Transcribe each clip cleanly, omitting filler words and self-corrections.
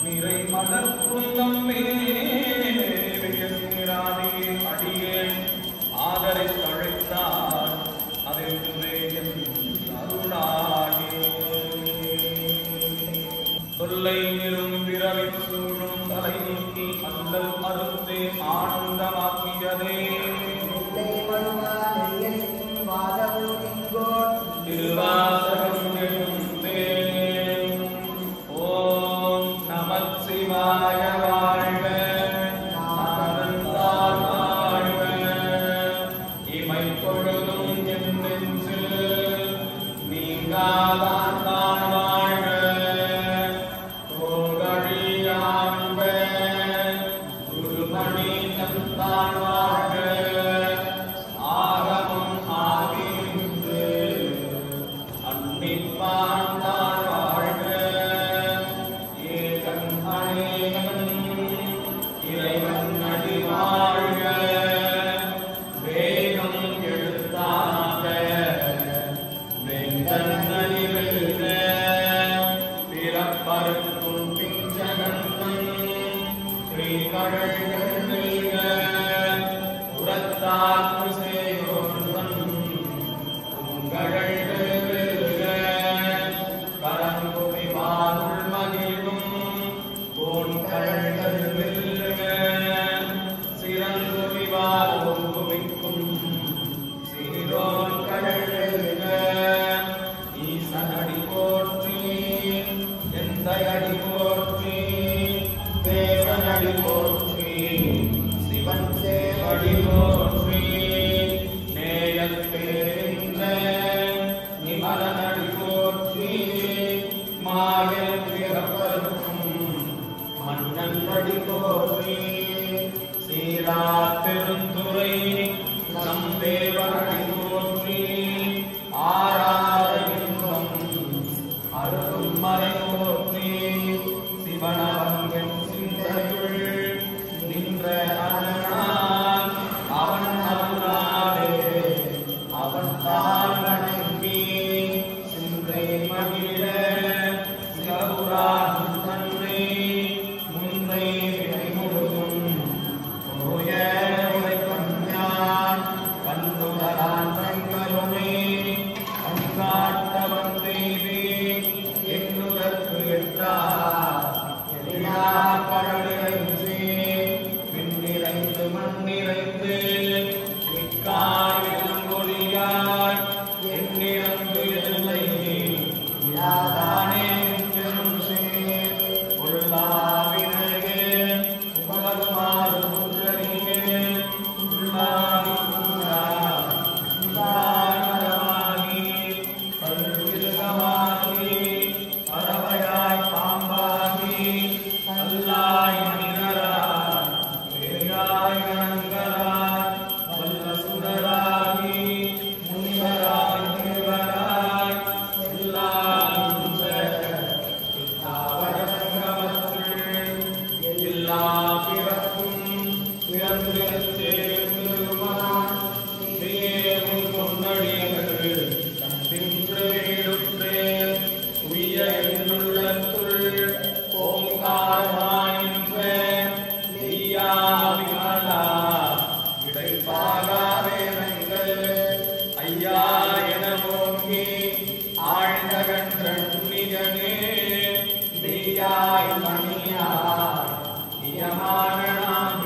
நிறை மலர் குந்தம்மே வியசிராதே அடியேன் ஆதரை தழைத்தார் அதென்றே அருளாயே தொல்லை நிறும் பிறவி சூழும் தலை நீக்கி அல்லல் அறுத்தே ஆனந்தமாக்கியதே திருவாசகம் எழுந்தேன். ஓம் நமச் சிவாய வாழ்க நாதந்தாள் வாழ்க இமை பொழுதும் என் நெஞ்சில் நீங்காதான் தான் வாழ்க தோள்கழியாண்ப குருமணி தந்தான் வாழ்க ஆகமும் ஆகின்று அன்னிப்பான் தான் வாழ்க ஏகன் அநேகன் இறைவன் அடி வாழ்க வேகம் எழுத்தாக வெங்கன் அடி வெல்க பிறப்பருக்கும் பிஞ்சகந்தன் ஸ்ரீகடல்கள் வெல்க உரத்தாக்கு சேயோன் உங்கழல்கள் வெல்க கரங்குவி வாருள் மகிழும் கோண்கழல்கள் வெல்க சிறங்குவி வாரும் குவிக்கும் சீரோன் கடல் வெல்க ஈசனடி போற்றி எந்த அடி போற்றி தேவனடி போற்றி சிவன் தேவடி போற்றி நேயத்தேரிந்த நிமலனடி போற்றி மாயல் பிறப்பருக்கும் மன்னன் அடி போற்றி சீரா பெருந்துரை நம் தேவனடி போற்றி ஆறாத இன்பம் அருளும் மறை போற்றி சிவனவன் சிந்தையுள் நின்ற அரணான் அவன் அருளாலே அவன் தாள் வணங்கி சிந்தை மகிழ சிவபுரான் தன்னை முன்னை வினை முழுதும் போய உரைப்பஞ்ஞான் கண்டுதலான் கருணை கண்காட்ட வந்தேவி எண்ணுதற்கு எட்டார் எழிலா கடலிறைந்து விண்ணிறைந்து மண்ணிறைந்து மிக்காய் விளங்கொழியாய் எண்ணிறந்து எல்லை யாதானே பெரும் சேர் உள்ளாவினரே உபகருமாறு குன்றறியே உள்ளாவி உள்ளாய் பல்விருகமாகி பறவையாய் பாம்பாகி அல்லாய் மனிதராய் வேயாய் கணங்களாய் வல்ல சுடராகி முனிவராய் தேவராய் எல்லாரும் எல்லா பிறப்பும் பிறந்திருச் சேர்ந்திருமான் தேவன் கொண்டடியர்கள் கண்டின்று வேடுற்றேன் உய்ய என்னுள்ளத்துள் ஓங்காரமாயின்ற மெய்யாவிமலா இடைப்பாகா வேதங்கள் ஐயா என ஓங்கி ஆழ்ந்தகன்றே மெய்யாய் மணியாய் நியமானாம்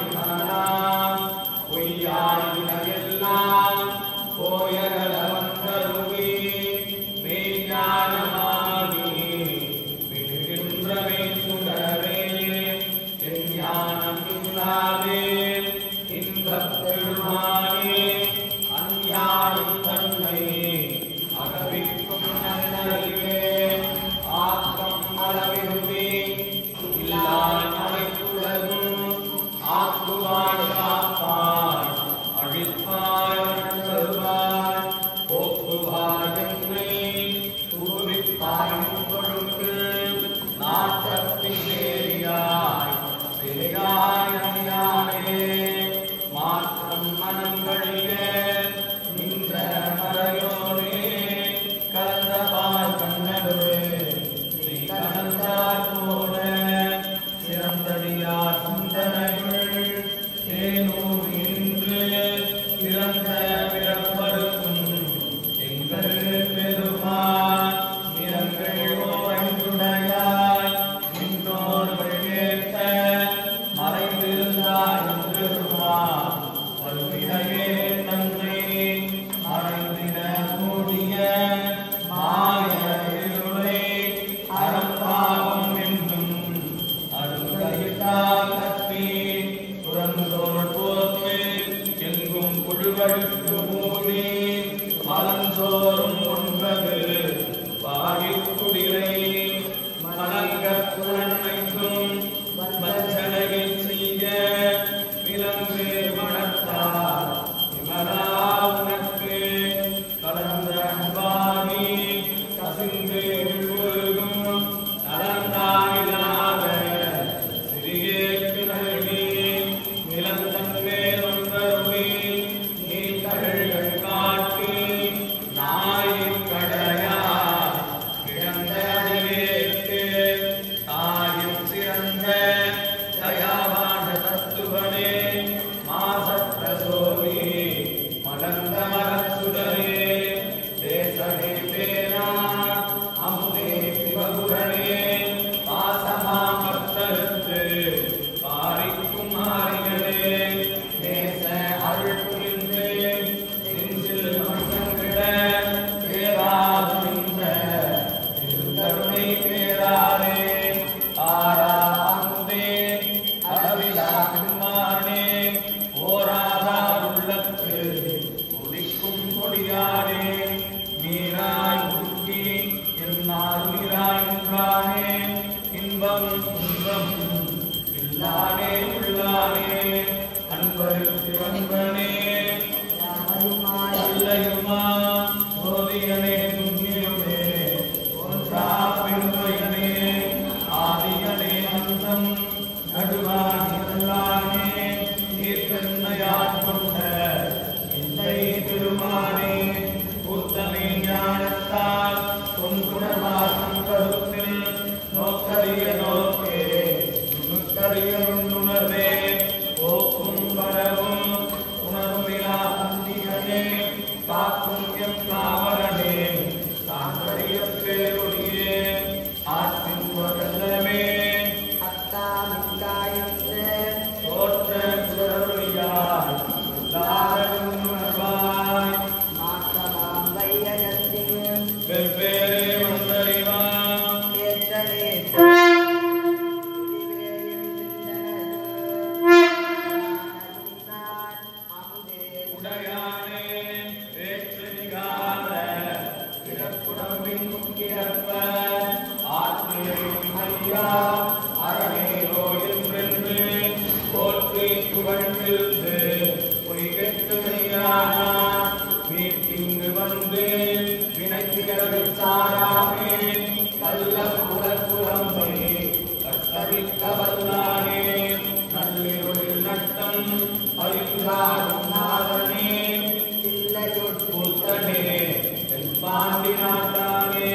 பொய்யாய் இதையெல்லாம் போயகலவந்தருவி மெய்ஞானமாகி விழுகின்றவே சுடரே என் ஞானம் இல்லாதே இன்பப் பெருமானே அஞ்ஞானம் தன்னை அகவிக்கும் நல்லறிவே ஆக்கம் அளவிருவே இல்லா இன்பம் இல்லானே உள்ளானே அன்பருக்கு அன்பனே அல்லையுமா சோதியனே துன்னியுமே ஒன்றா பெருமையனே ஆதியனே அந்தம் நடுவானே நல்லானே நீர்த்தன்மையாட்கொண்ட எந்தை திருமானே கூத்தமே ஞானத்தால் பொன்குணவாசம் கருத்தில் நோக்கரிய நோக்கே நுணுக்கரிய நுண்ணுணர்வே போக்கும் வரவும் உணர்விலா அந்தியனே காக்கும் எம் காவலனே தாங்கரிய பேருடைய ஆற்றின் வல்லமே தோற்ற குரலுடையாய் எல்லாரும் உணர்வாய் வெவ்வேறு வந்தறிவான் உடையானே வேற்று நிகார இடக்குடம்பின் முக்கியப்ப ஆற்றிலையும் ஐயா அரணேரோ என்றென்று போற்றி புகழ்ந்திருந்து பொய்கெட்டு மெய்யான வீட்டிங்கு வந்து வினைத்திகரவிச்சாராமே கள்ள புலப்புலம்பை கட்டவிக்க வல்லானே நல்லிருளில் நட்டம் அழிந்தாரும் நாதனே இல்லையொட்பூத்தனே தென்பாண்டி நாட்டானே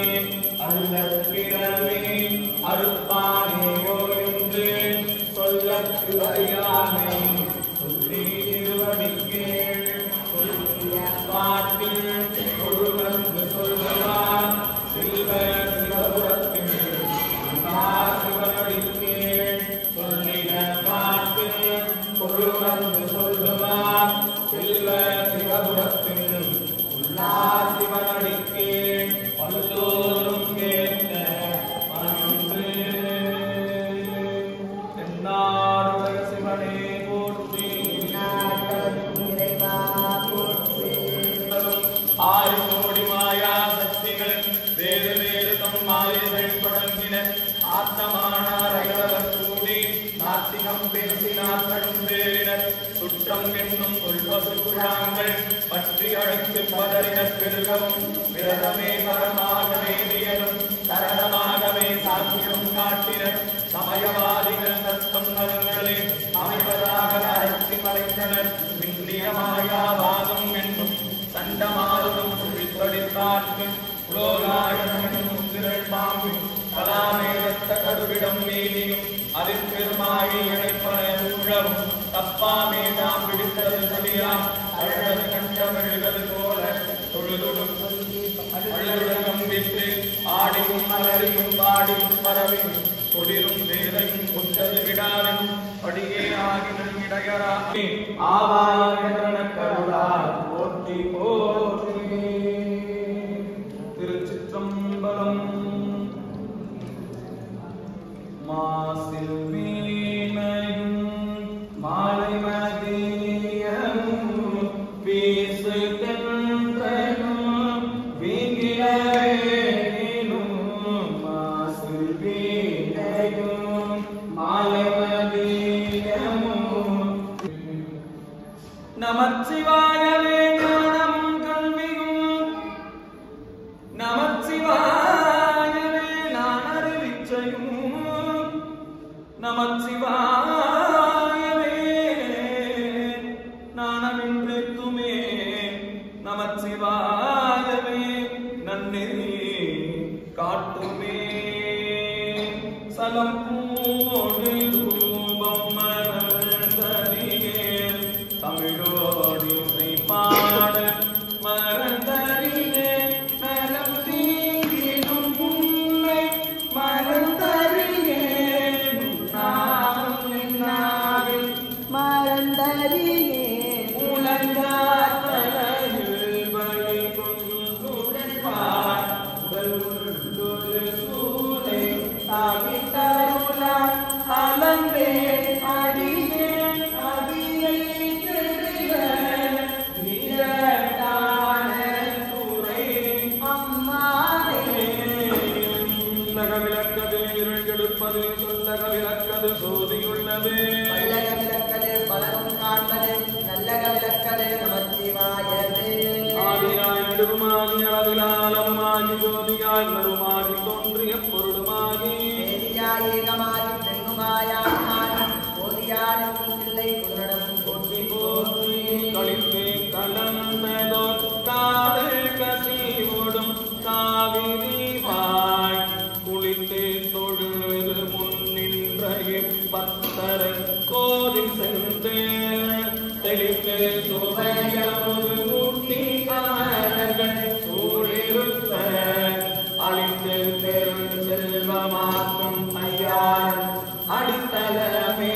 அல்லற்பிறமே அறுப்பானேயோ என்று சொல்லற்கு அறியானை சொல்லி திருவடிக்கேள் சொல்லிய பாட்டில் ஒருவந்து சொல்வார் செல்வ சிவபுரத்தில் சிவனடிக்கேள் சொல்லிய பாட்டில் ஒருவந்து சொல்வார் செல்வ சிவபுரத்தில் உள்ளார் சிவனடிக்கேள் பல்லோரும் கேட்ட பணிந்து தென்னாடுடைய சிவனே போற்றி ஆயிரம் கோடி மாயா சக்திகள் வேறு வேறு தம் மாயைகள் தொடங்கின ஆத்தமானார் கூடி நாத்திகம் பேசினார் கடும்பேறினர் சுற்றம் என்னும் உள்வசு குழாங்கள் பற்றி அழைத்து பதறினர் பெருகவும் விரதமே பரமாக வேதியரும் சரணமாகவே சாத்தியம் காட்டினர் சமயவாதிகள் தத்தம் நலங்களே அமைவதாக அழைத்து மறைந்தனர் மின்னிய மாயாவாதம் என்னும் சண்டமாறும் குழித்தடித்தார்க்கு உலோகாயம் என்னும் திரள் பாம்பு கலாமேரத்த கருவிடம் மீதியும் அதில் பெருமாயை இணைப்பன உழவும் தப்பாமே தாம் பிடித்தது சொல்லியாம் அழகது கண்டமிழ்வது போல தொழுதுடும் அழுதுடன் கம்பித்து ஆடியும் மலரியும் பாடியும் பரவியும் கொடிரும் வேதையும் கொண்டது விடாவின் படியே ஆகினும் இடையராகி ஆவாயன கருளார் போற்றி போற்றி. திருச்சிற்றம்பலம். மாசில் வீணையும் மாலை மதியமும் வீசு தென்றலும் வீங்கிலேனும் மாசில் வீணையும் மாலை மதியமும் நமச்சிவாயவே ஞானம் கல்வியும் நமச்சிவாயவே நான் அறிவிச்சையும் நமச்சிவாயவே நானமின்றெத்துமே நமச்சிவாயவே நன்னெறி காட்டுமே சலம் பூடு ரூபம் மறந்தறியே தமிழோடி பாடு மறந்தறியே நலம் தீங்கினும் உன்னை மறந்தறியே மறந்தறியே உலகாத்தலையில் வழி கொண்டுடைப்பார் உடலுள்ளொரு சூளை தாவித்தருளார் அலம்பே அடி பலத்து சோதியுள்ளது பல்லக விளக்கது பலனும் காண்பது நல்லக விளக்கது நமச்சிவாயவே ஆதியாய் நடுவுமாகி அளவிலாலமுமாகி ஜோதியாய் உணருமாகி தோன்றிய பொருளுமாகி வேதியாய் ஏகமாகி பெண்ணுமாயாகி போதியானும் இல்லை குருடனும் போற்றி போற்றி களித்து கலந்ததோர் காதல் கசிவோடும் காவிரி வாய் குளித்து தொழுது முன்னின்ற இப்பத்தர கோதில் சென்று தெளித்து சுவையமுது ஊட்டி அமரர்கள் சூழிருத்த அழித்து பெரும் செல்வமாக்கும் ஐயார் அடித்தலமே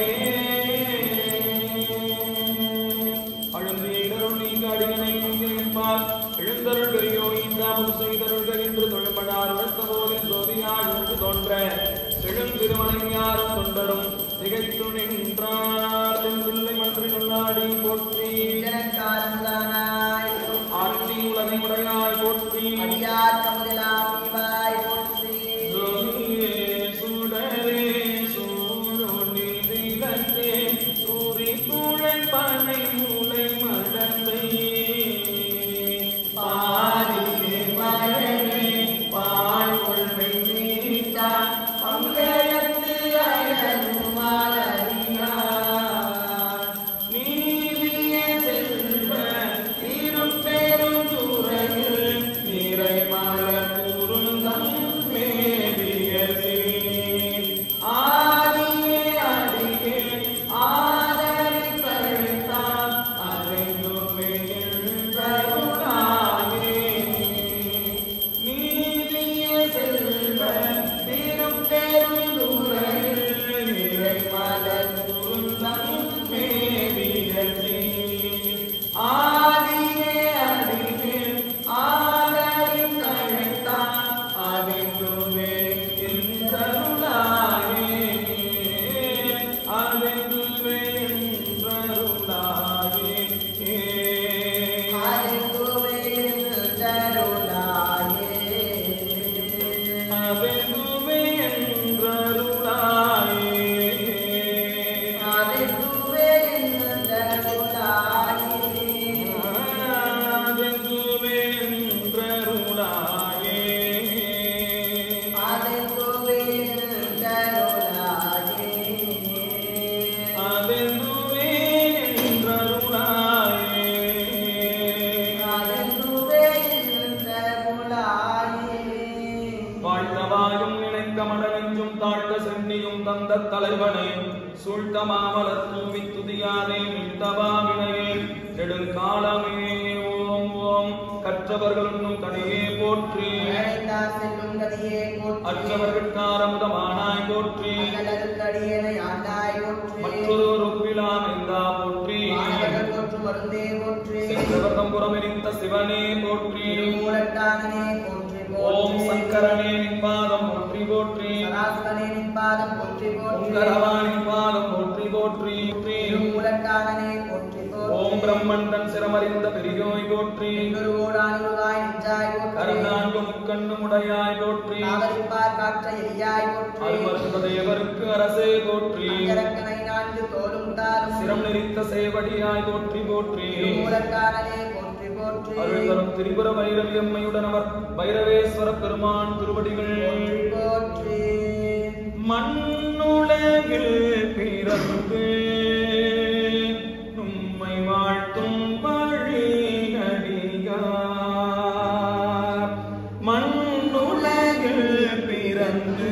எழுந்தருள் பெரியோ இந்தாமும் செய்தருள்கள் என்று தொழும்படார் உழைத்த போதில் ஜோதியாய் என்று தோன்ற எழுந்திருமலையாரும் தொண்டரும் திகைத்து நின்றார் பிள்ளை மன்றி நல்லாடி போற்றி ஆட்சி உலகை உடையாய் போற்றி போற்றி சுடரே சூழி விளக்கே சூரி குழல் பனை மூளை மடந்தை தலைவனே சுல்தமாமலர் தூவி துதியாதே மிழ்த்தவாவினையே நெடுங்காலமே ஓம் ஓம் கற்றவர்களும் கனியே போற்றி அற்றவர்கட்காரமுதமானாய் போற்றி மற்றொரு ஒப்பிலாமெந்தா போற்றி சென்றவர்தம்புறமெரிந்த சிவனே போற்றி ஓம் சங்கரனே நின்பாதம் போற்றி போற்றி உங்கரவானின் பாதம் போற்றி போற்றி ஓம் பிரம்மன் தன் சிரமறிந்த பெரியோய் போற்றி கருநான்கு முக்கண்ணும் உடையாய் போற்றி அருமருந்த தேவருக்கு அரசே போற்றி சிரம் நெறித்த சேவடியாய் போற்றி போற்றி அருள் தரும் திரிபுர வைரவி அம்மையுடன் அவர் வைரவேஸ்வர பெருமான் திருவடிகள் மண்ணுலகில் பிறந்து நம்மை வாழ்த்தும் வழியடியார் மண்ணுலகில் பிறந்து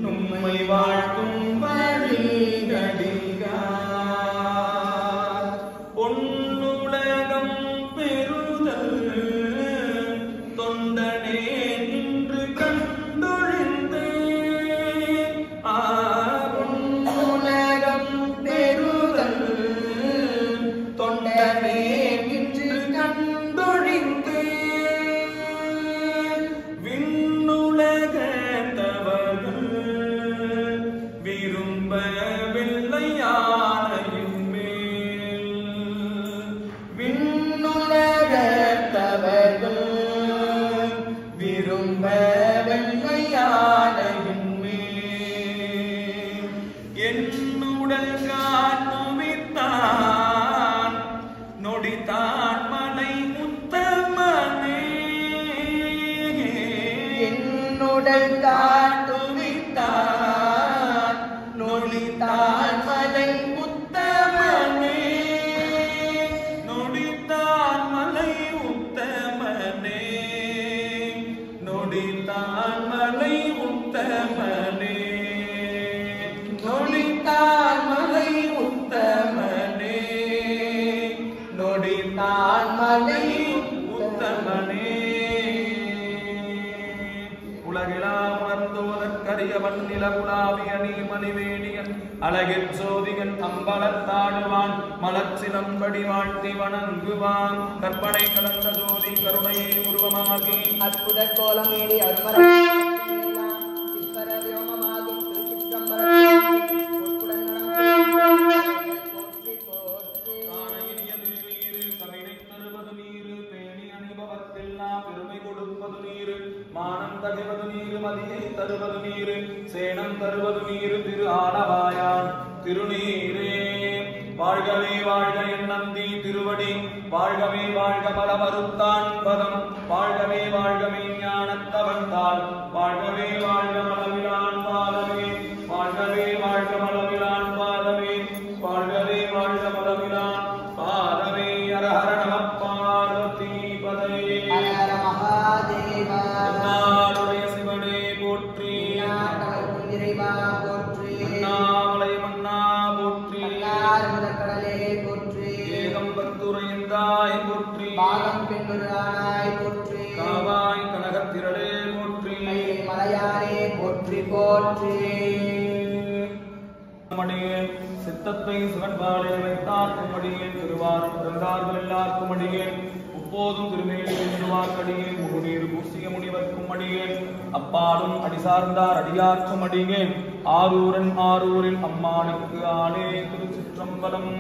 நம்மை வாழ்த்தும் வழியடியார் பொன்னுலகம் பெறுதல் தொண்டனே நின்று கண்டொழிந்தே பொன்னுலகம் காட்டுவித்தான் நொடித்தான் மலை முத்தமனே என்னுடல் காட்டுவித்தான் நொடித்தான் மலை முத்தமனே நொடித்தான் மலை உத்தமனே நொடித்தான் மலை உத்தமனே நொடித்தான் மலை உத்தமனே நொடித்தான் மலை உத்தமனே உலகிலாம் உணர்ந்தோதற்கரியவன் நிலவுலாவிய நீர்மணிவேணியன் அழகில் சோதிகன் அம்பலத்தாடுவான் மலர்ச்சிலம்படி வாழ்த்தி வணங்குவான் கற்பனை கலந்த ஜோதி கருணையை உருவமாகி அற்புத கோலமேடி அருமரம் சிற்பர வியோமமாகும் திருச்சிற்றம்பலம் போற்றி போற்றி காணையியது நீரு கவினை தருவது நீரு பேணி அணிபவர்க்கெல்லாம் பெருமை கொடுப்பது நீரு மானம் தகைவது நீரு மதியை தருவது நீரு சேனம் தருவது நீரு திரு ஆலவாயான் திருநீரே வாழ்கவே வாழ்க என் நந்தி திருவடி வாழ்கவே வாழ்க பல மறுத்தான் பதம் வாழ்கவே வாழ்கவே ஞானத்தவந்தாள் வாழ்கவே வாழ்க மலவிலான் பாதமே வாழ்கவே வாழ்க மலவிலான் பாதமே வாழ்கவே வாழ்க மலவிலான் பாதமே ஹர ஹர நம பார்வதி பதையே ஹர ஹர மகாதேவா நாளுடைய சிவனே போற்றி நாட்டவர்க்கும் இறைவா போற்றி நாமலை மன்னா போற்றி கடலே போற்றி ஏகம் பத்துரைந்தாய் போற்றி பாகம் பெண்ணுரானாய் போற்றி காவாய் கனகத்திரளே போற்றி மலையாரே போற்றி போற்றி அடியேன் சித்தத்தை சிவன்பாலே வைத்தார்க்கும் அடியேன் திருவாரும் பிறந்தார்கள் எல்லாருக்கும் அடியேன் முப்போதும் திருமேனியில் திருவார்க்கடியேன் முகுநீர் பூசிய முனிவர்க்கும் அடியேன் அப்பாலும் அடிசார்ந்தார் அடியார்க்கும் அடியேன் ஆரூரன் ஆரூரில் அம்மானுக்கு ஆளே திருச்சிற்றம்பலம்